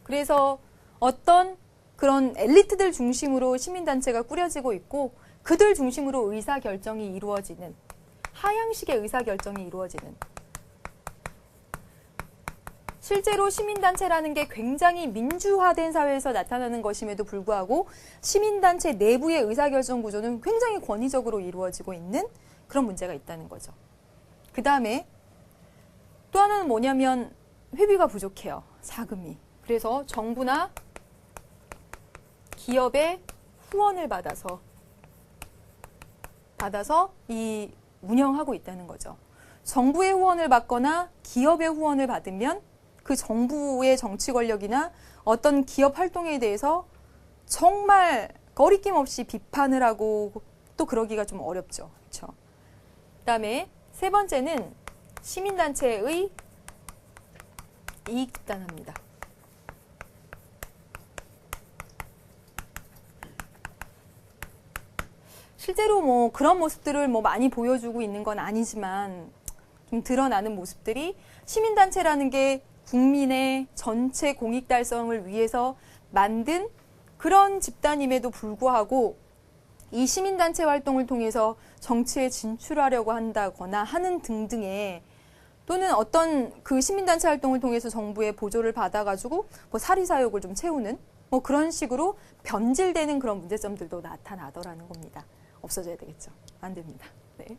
그래서 어떤 그런 엘리트들 중심으로 시민단체가 꾸려지고 있고 그들 중심으로 의사결정이 이루어지는 하향식의 의사결정이 이루어지는 실제로 시민단체라는 게 굉장히 민주화된 사회에서 나타나는 것임에도 불구하고 시민단체 내부의 의사결정 구조는 굉장히 권위적으로 이루어지고 있는 그런 문제가 있다는 거죠. 그 다음에 또 하나는 뭐냐면 회비가 부족해요. 자금이. 그래서 정부나 기업의 후원을 받아서 이 운영하고 있다는 거죠. 정부의 후원을 받거나 기업의 후원을 받으면 그 정부의 정치 권력이나 어떤 기업 활동에 대해서 정말 거리낌 없이 비판을 하고 또 그러기가 좀 어렵죠. 그렇죠? 그다음에 세 번째는 시민단체의 이익 집단합니다. 실제로 그런 모습들을 많이 보여주고 있는 건 아니지만 좀 드러나는 모습들이 시민단체라는 게 국민의 전체 공익 달성을 위해서 만든 그런 집단임에도 불구하고 이 시민단체 활동을 통해서 정치에 진출하려고 한다거나 하는 등등의 또는 어떤 그 시민단체 활동을 통해서 정부의 보조를 받아가지고 뭐 사리사욕을 좀 채우는 뭐 그런 식으로 변질되는 그런 문제점들도 나타나더라는 겁니다. 없어져야 되겠죠. 안 됩니다. 네.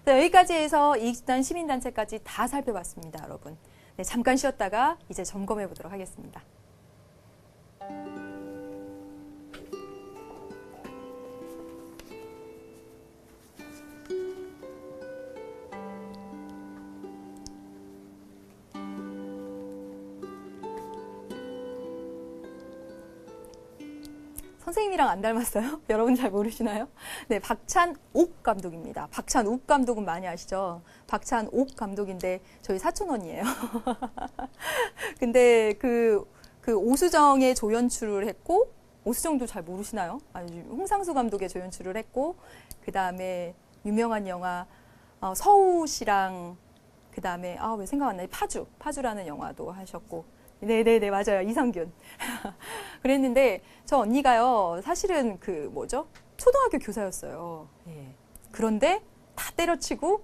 자, 여기까지 해서 이익집단 시민단체까지 다 살펴봤습니다, 여러분. 네, 잠깐 쉬었다가 이제 점검해 보도록 하겠습니다. 선생님이랑 안 닮았어요? 여러분 잘 모르시나요? 네, 박찬옥 감독입니다. 박찬옥 감독은 많이 아시죠? 박찬옥 감독인데 저희 사촌 언니예요. 근데 그 오수정의 조연출을 했고, 오수정도 잘 모르시나요? 아니, 홍상수 감독의 조연출을 했고, 그 다음에 유명한 영화 서우시랑 그 다음에 왜 생각 안 나요? 파주라는 영화도 하셨고. 네네네, 맞아요. 이성균. 그랬는데 저 언니가요, 사실은 초등학교 교사였어요. 예. 그런데 다 때려치고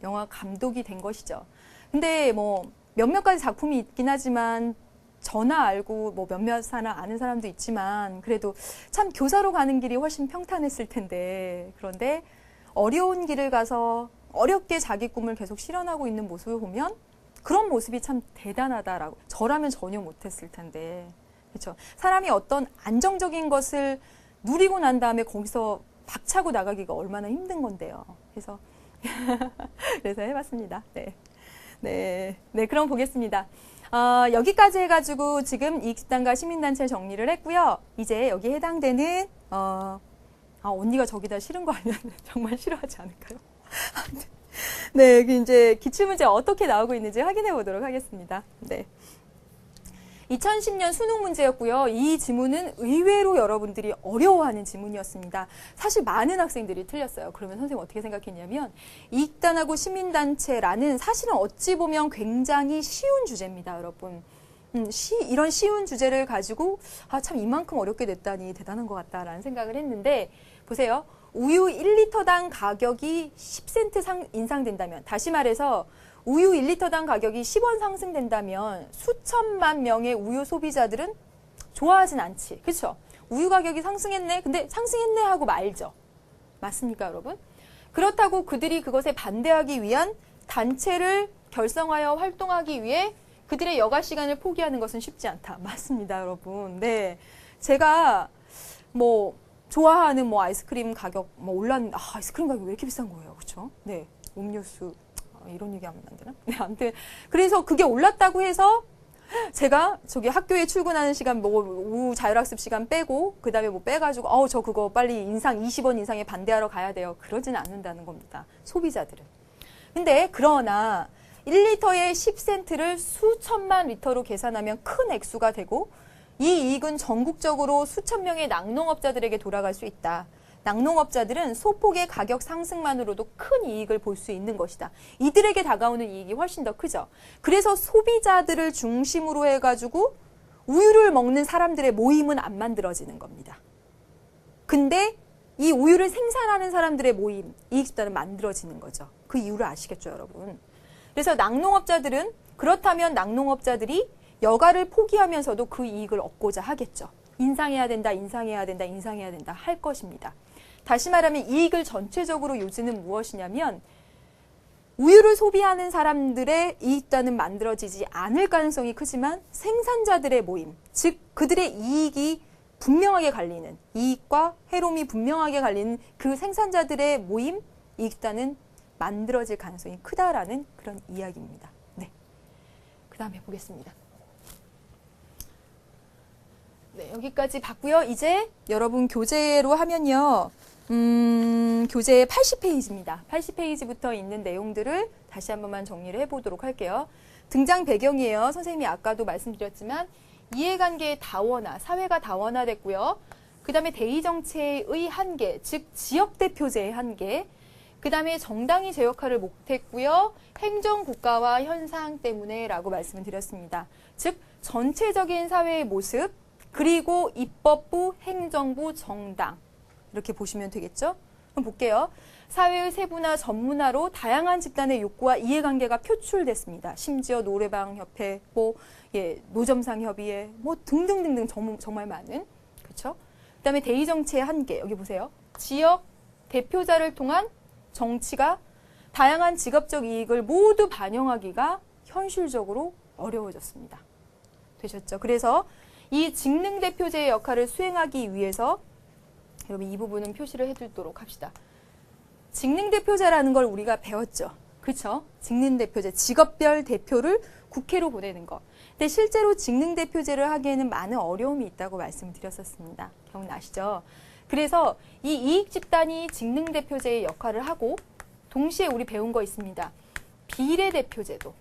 영화 감독이 된 것이죠. 근데 뭐 몇몇 가지 작품이 있긴 하지만 저나 알고 뭐 몇몇 사나 아는 사람도 있지만 그래도 참 교사로 가는 길이 훨씬 평탄했을 텐데, 그런데 어려운 길을 가서 어렵게 자기 꿈을 계속 실현하고 있는 모습을 보면 그런 모습이 참 대단하다라고, 저라면 전혀 못했을 텐데, 그렇죠? 사람이 어떤 안정적인 것을 누리고 난 다음에 거기서 박차고 나가기가 얼마나 힘든 건데요. 그래서 해봤습니다. 네, 그럼 보겠습니다. 여기까지 해가지고 지금 이익집단과 시민단체 정리를 했고요. 이제 여기 해당되는 언니가 저기다 싫은 거 아니면 정말 싫어하지 않을까요? 네, 이제 기출문제 어떻게 나오고 있는지 확인해 보도록 하겠습니다. 네. 2010년 수능 문제였고요. 이 지문은 의외로 여러분들이 어려워하는 지문이었습니다. 사실 많은 학생들이 틀렸어요. 그러면 선생님 어떻게 생각했냐면, 이익단하고 시민단체라는 사실은 어찌 보면 굉장히 쉬운 주제입니다, 여러분. 이런 쉬운 주제를 가지고 참 이만큼 어렵게 냈다니 대단한 것 같다라는 생각을 했는데, 보세요. 우유 1리터당 가격이 10센트 인상된다면, 다시 말해서 우유 1리터당 가격이 10원 상승된다면 수천만 명의 우유 소비자들은 좋아하진 않지. 그렇죠? 우유 가격이 상승했네. 근데 상승했네 하고 말죠. 맞습니까, 여러분? 그렇다고 그들이 그것에 반대하기 위한 단체를 결성하여 활동하기 위해 그들의 여가 시간을 포기하는 것은 쉽지 않다. 맞습니다, 여러분. 네. 제가 좋아하는 아이스크림 가격 올랐는데, 아이스크림 가격 왜 이렇게 비싼 거예요? 그렇죠? 네. 음료수 이런 얘기하면 안 되나? 네, 아무튼 그래서 그게 올랐다고 해서 제가 저기 학교에 출근하는 시간 오후 자율학습 시간 빼고 그다음에 빼가지고 저 그거 빨리 20원 인상에 반대하러 가야 돼요. 그러지는 않는다는 겁니다. 소비자들은. 근데 그러나 1리터에 10센트를 수천만 리터로 계산하면 큰 액수가 되고, 이 이익은 전국적으로 수천 명의 낙농업자들에게 돌아갈 수 있다. 낙농업자들은 소폭의 가격 상승만으로도 큰 이익을 볼 수 있는 것이다. 이들에게 다가오는 이익이 훨씬 더 크죠. 그래서 소비자들을 중심으로 해가지고 우유를 먹는 사람들의 모임은 안 만들어지는 겁니다. 근데 이 우유를 생산하는 사람들의 모임, 이익집단은 만들어지는 거죠. 그 이유를 아시겠죠, 여러분? 그래서 낙농업자들은, 그렇다면 낙농업자들이 여가를 포기하면서도 그 이익을 얻고자 하겠죠. 인상해야 된다, 인상해야 된다, 인상해야 된다 할 것입니다. 다시 말하면 이익을 전체적으로 요지는 무엇이냐면, 우유를 소비하는 사람들의 이익단은 만들어지지 않을 가능성이 크지만 생산자들의 모임, 즉 그들의 이익이 분명하게 갈리는, 이익과 해로움이 분명하게 갈리는 그 생산자들의 모임, 이익단은 만들어질 가능성이 크다라는 그런 이야기입니다. 네, 그 다음에 보겠습니다. 네, 여기까지 봤고요. 이제 여러분 교재로 하면요. 교재 80페이지입니다. 80페이지부터 있는 내용들을 다시 한 번만 정리를 해보도록 할게요. 등장 배경이에요. 선생님이 아까도 말씀드렸지만 이해관계의 다원화, 사회가 다원화됐고요. 그 다음에 대의정체의 한계, 즉 지역대표제의 한계, 그 다음에 정당이 제 역할을 못했고요. 행정국가화 현상 때문에 라고 말씀을 드렸습니다. 즉 전체적인 사회의 모습, 그리고 입법부, 행정부, 정당, 이렇게 보시면 되겠죠? 그럼 볼게요. 사회의 세분화 전문화로 다양한 집단의 욕구와 이해관계가 표출됐습니다. 심지어 노래방협회, 노점상협의회, 등등등등 정말 많은. 그렇죠? 그다음에 대의 정치의 한계. 여기 보세요. 지역 대표자를 통한 정치가 다양한 직업적 이익을 모두 반영하기가 현실적으로 어려워졌습니다. 되셨죠? 그래서 이 직능 대표제의 역할을 수행하기 위해서 여러분 이 부분은 표시를 해두도록 합시다. 직능 대표제라는 걸 우리가 배웠죠. 그렇죠? 직능 대표제, 직업별 대표를 국회로 보내는 것. 근데 실제로 직능 대표제를 하기에는 많은 어려움이 있다고 말씀드렸었습니다. 기억나시죠? 그래서 이 이익 집단이 직능 대표제의 역할을 하고 동시에 우리 배운 거 있습니다. 비례대표제도.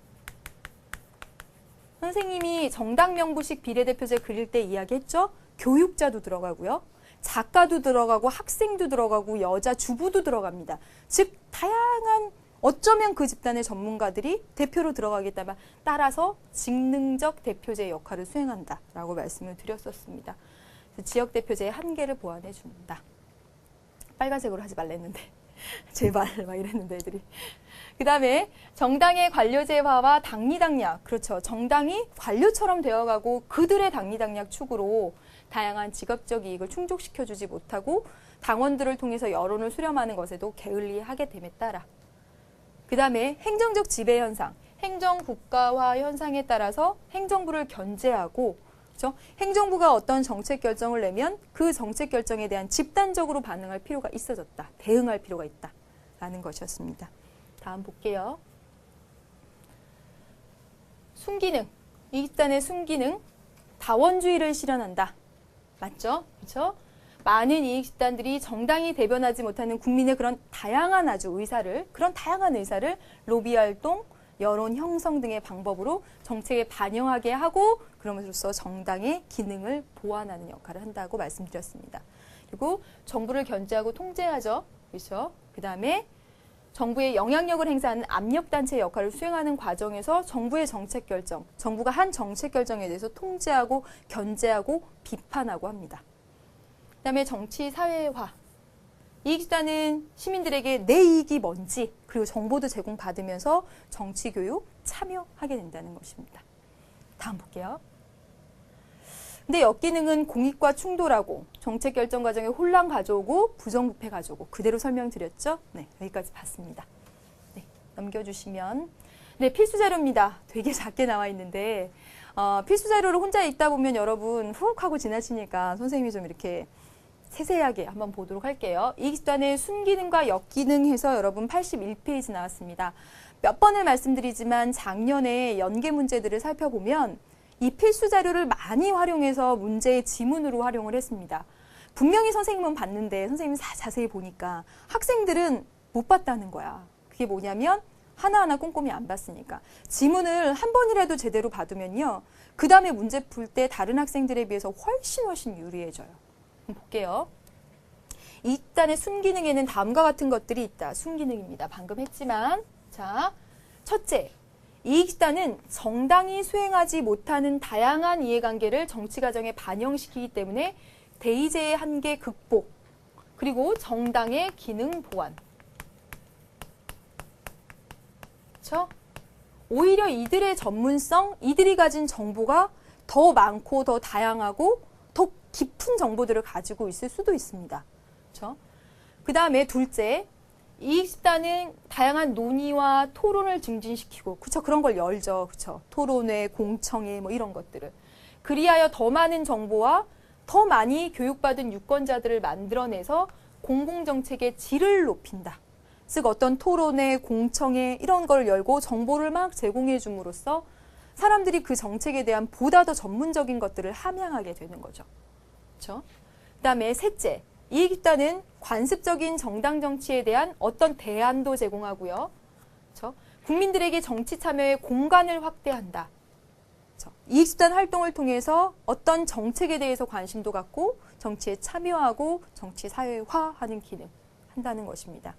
선생님이 정당 명부식 비례대표제 그릴 때 이야기했죠? 교육자도 들어가고요. 작가도 들어가고 학생도 들어가고 여자 주부도 들어갑니다. 즉 다양한 어쩌면 그 집단의 전문가들이 대표로 들어가겠다면 따라서 직능적 대표제의 역할을 수행한다라고 말씀을 드렸었습니다. 지역 대표제의 한계를 보완해 준다. 빨간색으로 하지 말랬는데 제발 막 이랬는데 애들이. 그 다음에 정당의 관료제화와 당리당략. 그렇죠. 정당이 관료처럼 되어가고 그들의 당리당략 축으로 다양한 직업적 이익을 충족시켜주지 못하고 당원들을 통해서 여론을 수렴하는 것에도 게을리하게 됨에 따라. 그 다음에 행정적 지배 현상. 행정 국가화 현상에 따라서 행정부를 견제하고 그렇죠? 행정부가 어떤 정책 결정을 내면 그 정책 결정에 대한 집단적으로 반응할 필요가 있어졌다. 대응할 필요가 있다라는 것이었습니다. 다음 볼게요. 순기능. 이 집단의 순기능. 다원주의를 실현한다. 맞죠? 그렇죠? 많은 이익 집단들이 정당이 대변하지 못하는 국민의 그런 다양한 의사를 로비 활동, 여론 형성 등의 방법으로 정책에 반영하게 하고 그럼으로써 정당의 기능을 보완하는 역할을 한다고 말씀드렸습니다. 그리고 정부를 견제하고 통제하죠. 그렇죠? 그다음에 정부의 영향력을 행사하는 압력단체의 역할을 수행하는 과정에서 정부의 정책 결정, 정부가 한 정책 결정에 대해서 통제하고 견제하고 비판하고 합니다. 그다음에 정치 사회화. 이익집단은 시민들에게 내 이익이 뭔지 그리고 정보도 제공받으면서 정치교육 참여하게 된다는 것입니다. 다음 볼게요. 근데 역기능은 공익과 충돌하고 정책 결정 과정에 혼란 가져오고 부정부패 가져오고 그대로 설명드렸죠? 네, 여기까지 봤습니다. 네, 넘겨주시면 네, 필수 자료입니다. 되게 작게 나와 있는데 필수 자료를 혼자 읽다 보면 여러분 훅 하고 지나치니까 선생님이 좀 이렇게 세세하게 한번 보도록 할게요. 이익 집단의 순기능과 역기능 해서 여러분 81페이지 나왔습니다. 몇 번을 말씀드리지만 작년에 연계 문제들을 살펴보면 이 필수 자료를 많이 활용해서 문제의 지문으로 활용을 했습니다. 분명히 선생님은 봤는데 선생님이 자세히 보니까 학생들은 못 봤다는 거야. 그게 뭐냐면 하나하나 꼼꼼히 안 봤으니까. 지문을 한 번이라도 제대로 받으면요. 그 다음에 문제 풀 때 다른 학생들에 비해서 훨씬 유리해져요. 볼게요. 이 집단의 순기능에는 다음과 같은 것들이 있다. 순기능입니다. 방금 했지만 자, 첫째, 이익 집단은 정당이 수행하지 못하는 다양한 이해관계를 정치 과정에 반영시키기 때문에 대의제의 한계 극복 그리고 정당의 기능 보완. 그렇죠? 오히려 이들의 전문성, 이들이 가진 정보가 더 많고 더 다양하고 더 깊은 정보들을 가지고 있을 수도 있습니다. 그렇죠? 그 다음에 둘째, 이익 집단은 다양한 논의와 토론을 증진시키고, 그렇죠? 그런 걸 열죠, 그렇죠? 토론회, 공청회, 이런 것들을. 그리하여 더 많은 정보와 더 많이 교육받은 유권자들을 만들어내서 공공정책의 질을 높인다. 즉 어떤 토론회, 공청회 이런 걸 열고 정보를 막 제공해 줌으로써 사람들이 그 정책에 대한 보다 더 전문적인 것들을 함양하게 되는 거죠. 그렇죠? 그다음에 셋째, 이익 집단은 관습적인 정당 정치에 대한 어떤 대안도 제공하고요. 그렇죠? 국민들에게 정치 참여의 공간을 확대한다. 그렇죠? 이익 집단 활동을 통해서 어떤 정책에 대해서 관심도 갖고 정치에 참여하고 정치 사회화하는 기능 한다는 것입니다.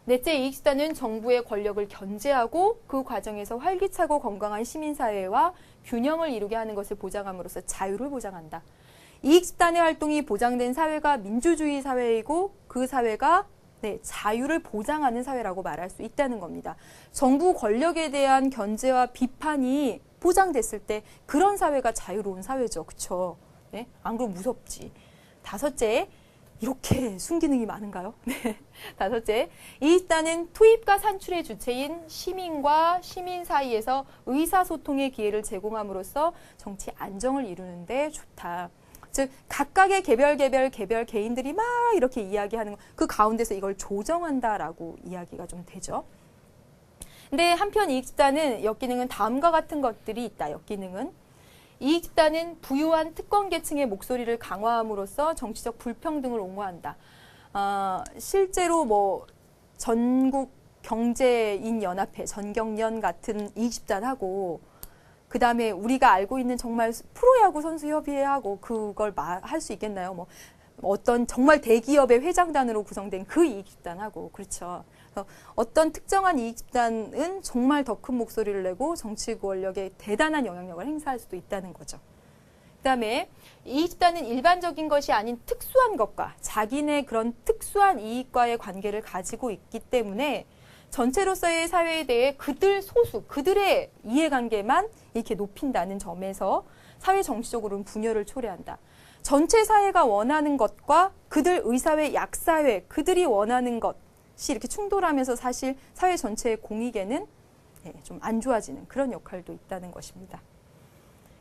넷째, 이익 집단은 정부의 권력을 견제하고 그 과정에서 활기차고 건강한 시민사회와 균형을 이루게 하는 것을 보장함으로써 자유를 보장한다. 이익집단의 활동이 보장된 사회가 민주주의 사회이고 그 사회가 자유를 보장하는 사회라고 말할 수 있다는 겁니다. 정부 권력에 대한 견제와 비판이 보장됐을 때 그런 사회가 자유로운 사회죠. 그렇죠? 네? 안 그러면 무섭지. 다섯째, 이렇게 순기능이 많은가요? 네. 다섯째, 이익집단은 투입과 산출의 주체인 시민과 시민 사이에서 의사소통의 기회를 제공함으로써 정치 안정을 이루는 데 좋다. 즉 각각의 개별 개인들이 막 이렇게 이야기하는 그 가운데서 이걸 조정한다라고 이야기가 좀 되죠. 근데 한편 이익집단은 역기능은 다음과 같은 것들이 있다. 역기능은 이익집단은 부유한 특권 계층의 목소리를 강화함으로써 정치적 불평등을 옹호한다. 실제로 뭐 전국 경제인 연합회, 전경련 같은 이익집단하고 그 다음에 우리가 알고 있는 정말 프로야구 선수 협의회하고 그걸 할 수 있겠나요? 뭐 어떤 정말 대기업의 회장단으로 구성된 그 이익집단하고 그렇죠. 그래서 어떤 특정한 이익집단은 정말 더 큰 목소리를 내고 정치 권력에 대단한 영향력을 행사할 수도 있다는 거죠. 그 다음에 이익집단은 일반적인 것이 아닌 특수한 것과 자기네 그런 특수한 이익과의 관계를 가지고 있기 때문에 전체로서의 사회에 대해 그들의 이해관계만 이렇게 높인다는 점에서 사회 정치적으로는 분열을 초래한다. 전체 사회가 원하는 것과 그들 의사회, 약사회, 그들이 원하는 것이 이렇게 충돌하면서 사실 사회 전체의 공익에는 좀 안 좋아지는 그런 역할도 있다는 것입니다.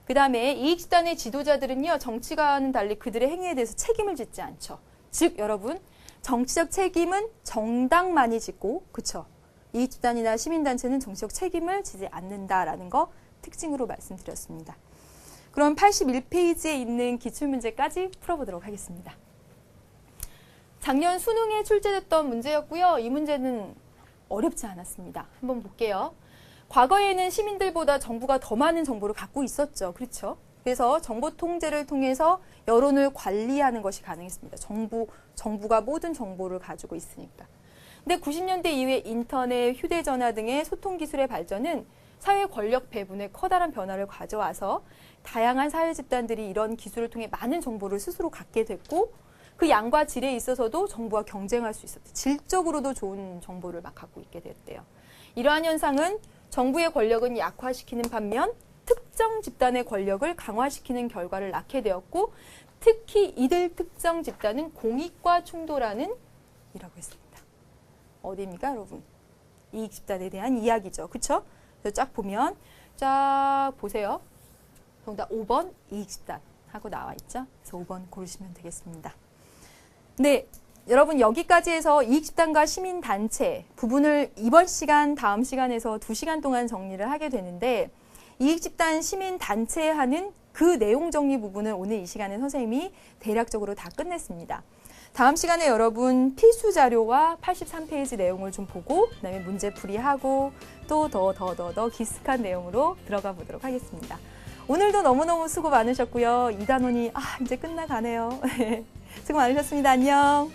그 다음에 이익집단의 지도자들은요, 정치가와는 달리 그들의 행위에 대해서 책임을 짓지 않죠. 즉, 여러분, 정치적 책임은 정당만이 짓고, 그쵸? 이익집단이나 시민단체는 정치적 책임을 지지 않는다라는 거 특징으로 말씀드렸습니다. 그럼 81페이지에 있는 기출문제까지 풀어보도록 하겠습니다. 작년 수능에 출제됐던 문제였고요. 이 문제는 어렵지 않았습니다. 한번 볼게요. 과거에는 시민들보다 정부가 더 많은 정보를 갖고 있었죠. 그렇죠? 그래서 정보 통제를 통해서 여론을 관리하는 것이 가능했습니다. 정부가 모든 정보를 가지고 있으니까. 근데 90년대 이후에 인터넷, 휴대전화 등의 소통기술의 발전은 사회 권력 배분에 커다란 변화를 가져와서 다양한 사회 집단들이 이런 기술을 통해 많은 정보를 스스로 갖게 됐고 그 양과 질에 있어서도 정부와 경쟁할 수 있었대요. 질적으로도 좋은 정보를 막 갖고 있게 됐대요. 이러한 현상은 정부의 권력은 약화시키는 반면 특정 집단의 권력을 강화시키는 결과를 낳게 되었고 특히 이들 특정 집단은 공익과 충돌하는 이라고 했습니다. 어디입니까, 여러분? 이익 집단에 대한 이야기죠. 그렇죠? 그래서 쫙 보면 쫙 보세요. 정답 5번 이익 집단 하고 나와 있죠. 그래서 5번 고르시면 되겠습니다. 네, 여러분 여기까지 해서 이익 집단과 시민 단체 부분을 이번 시간, 다음 시간에서 2시간 동안 정리를 하게 되는데 이익 집단, 시민 단체 하는 그 내용 정리 부분을 오늘 이 시간에 선생님이 대략적으로 다 끝냈습니다. 다음 시간에 여러분 필수 자료와 83페이지 내용을 좀 보고 그다음에 문제 풀이하고 또 더 기특한 내용으로 들어가 보도록 하겠습니다. 오늘도 너무너무 수고 많으셨고요. 2단원이 이제 끝나가네요. 수고 많으셨습니다. 안녕.